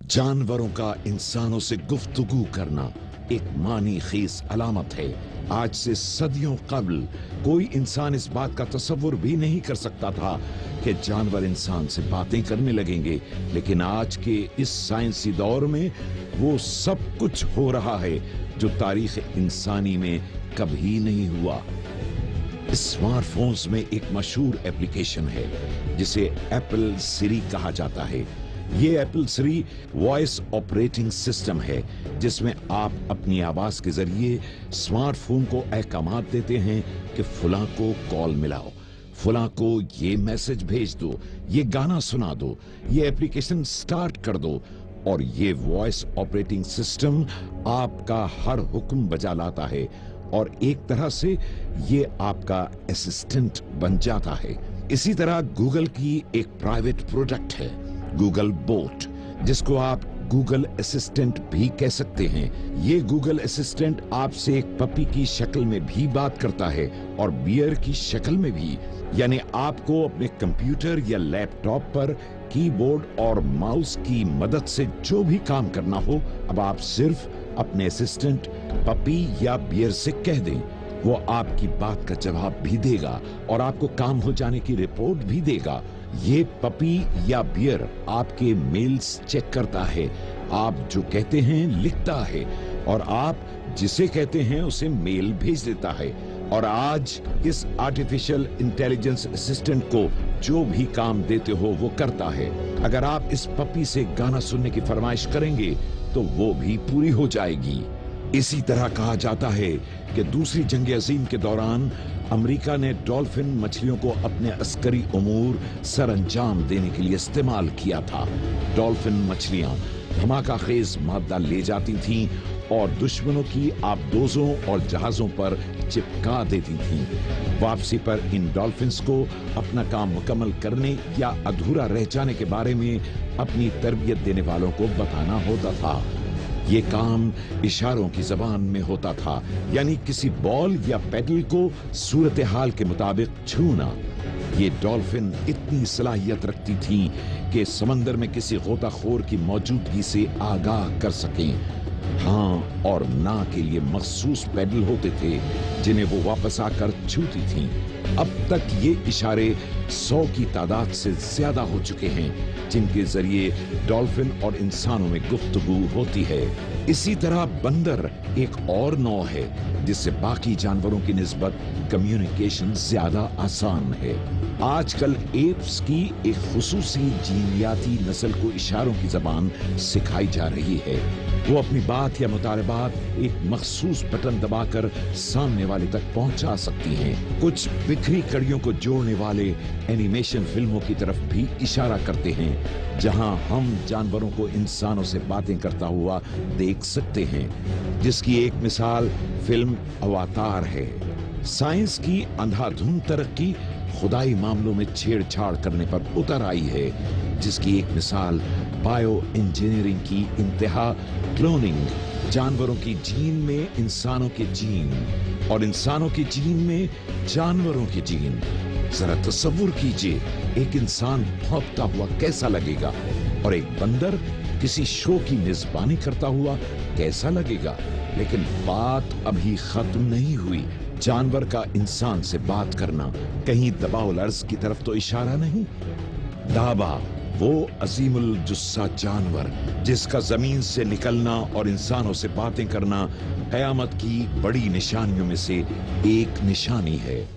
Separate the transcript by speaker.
Speaker 1: जानवरों का इंसानों से गुफ्तगू करना एक मानी खीस अलामत है। आज से सदियों कबल कोई इंसान इस बात का तसव्वुर भी नहीं कर सकता था कि जानवर इंसान से बातें करने लगेंगे, लेकिन आज के इस साइंसी दौर में वो सब कुछ हो रहा है जो तारीख इंसानी में कभी नहीं हुआ। स्मार्टफोन्स में एक मशहूर एप्लीकेशन है जिसे एप्पल सिरी कहा जाता है। ये एप्पल सिरी वॉइस ऑपरेटिंग सिस्टम है जिसमें आप अपनी आवाज के जरिए स्मार्टफोन को अहकामात देते हैं कि फलां को कॉल मिलाओ, फलां को ये मैसेज भेज दो, ये गाना सुना दो, ये एप्लीकेशन स्टार्ट कर दो, और ये वॉइस ऑपरेटिंग सिस्टम आपका हर हुक्म बजा लाता है और एक तरह से ये आपका असिस्टेंट बन जाता है। इसी तरह गूगल की एक प्राइवेट प्रोडक्ट है गूगल बोट, जिसको आप गूगल असिस्टेंट भी कह सकते हैं। ये गूगल असिस्टेंट आपसे एक पपी की शक्ल में भी बात करता है और बियर की शक्ल में भी, यानी आपको अपने कंप्यूटर या लैपटॉप पर कीबोर्ड और माउस की मदद से जो भी काम करना हो, अब आप सिर्फ अपने असिस्टेंट पपी या बियर से कह दें, वो आपकी बात का जवाब भी देगा और आपको काम हो जाने की रिपोर्ट भी देगा। ये पपी या बियर आपके मेल्स चेक करता है, आप जो कहते हैं लिखता है और आप जिसे कहते हैं उसे मेल भेज देता है। और आज इस आर्टिफिशियल इंटेलिजेंस असिस्टेंट को जो भी काम देते हो वो करता है। अगर आप इस पपी से गाना सुनने की फरमाइश करेंगे तो वो भी पूरी हो जाएगी। इसी तरह कहा जाता है कि दूसरी जंग अजीम के दौरान अमेरिका ने डॉल्फिन मछलियों को अपने अस्करी उमूर सर अंजाम देने के लिए इस्तेमाल किया था। डॉल्फिन मछलियां धमाका खेज मादा ले जाती थीं और दुश्मनों की आबदोजों और जहाजों पर चिपका देती थीं। वापसी पर इन डॉल्फिन्स को अपना काम मुकम्मल करने या अधूरा रह जाने के बारे में अपनी तरबियत देने वालों को बताना होता था। ये काम इशारों की जबान में होता था, यानी किसी बॉल या पेडल को सूरत हाल के मुताबिक छूना। ये डॉल्फिन इतनी सलाहियत रखती थी कि समंदर में किसी गोताखोर की मौजूदगी से आगाह कर सकें। हाँ और ना के लिए मखसूस पेडल होते थे जिन्हें वो वापस आकर छूती थीं। अब तक ये इशारे 100 की तादाद से ज्यादा हो चुके हैं जिनके जरिए डॉल्फिन और इंसानों में गुफ्तगू होती है। इसी तरह बंदर एक और नौ है जिससे बाकी जानवरों की निस्बत कम्युनिकेशन ज्यादा आसान है। आजकल एप्स की एक खुसूसी जीनियाती नस्ल को इशारों की जबान सिखाई जा रही है। वो अपनी बात या मुतालबात एक मखसूस बटन दबाकर सामने वाले तक पहुंचा सकती हैं। कुछ बिखरी कड़ियों को जोड़ने वाले एनिमेशन फिल्मों की तरफ भी इशारा करते हैं, जहां हम जानवरों को इंसानों से बातें करता हुआ देख सकते हैं, जिसकी एक मिसाल फिल्म अवतार है। साइंस की अंधाधुंध तरक्की खुदाई मामलों में छेड़छाड़ करने पर उतर आई है, जिसकी एक मिसाल बायो इंजीनियरिंग की इंतहा क्लोनिंग, जानवरों की जीन में इंसानों के जीन और इंसानों के जीन में जानवरों के जीन। जरा तसव्वुर कीजिए, एक इंसान भौंकता हुआ कैसा लगेगा और एक बंदर किसी शो की मेजबानी करता हुआ कैसा लगेगा। लेकिन बात अभी खत्म नहीं हुई। जानवर का इंसान से बात करना कहीं दबाउल अर्ज की तरफ तो इशारा नहीं। दाबा, वो अजीमुल जुस्सा जानवर जिसका जमीन से निकलना और इंसानों से बातें करना कयामत की बड़ी निशानियों में से एक निशानी है।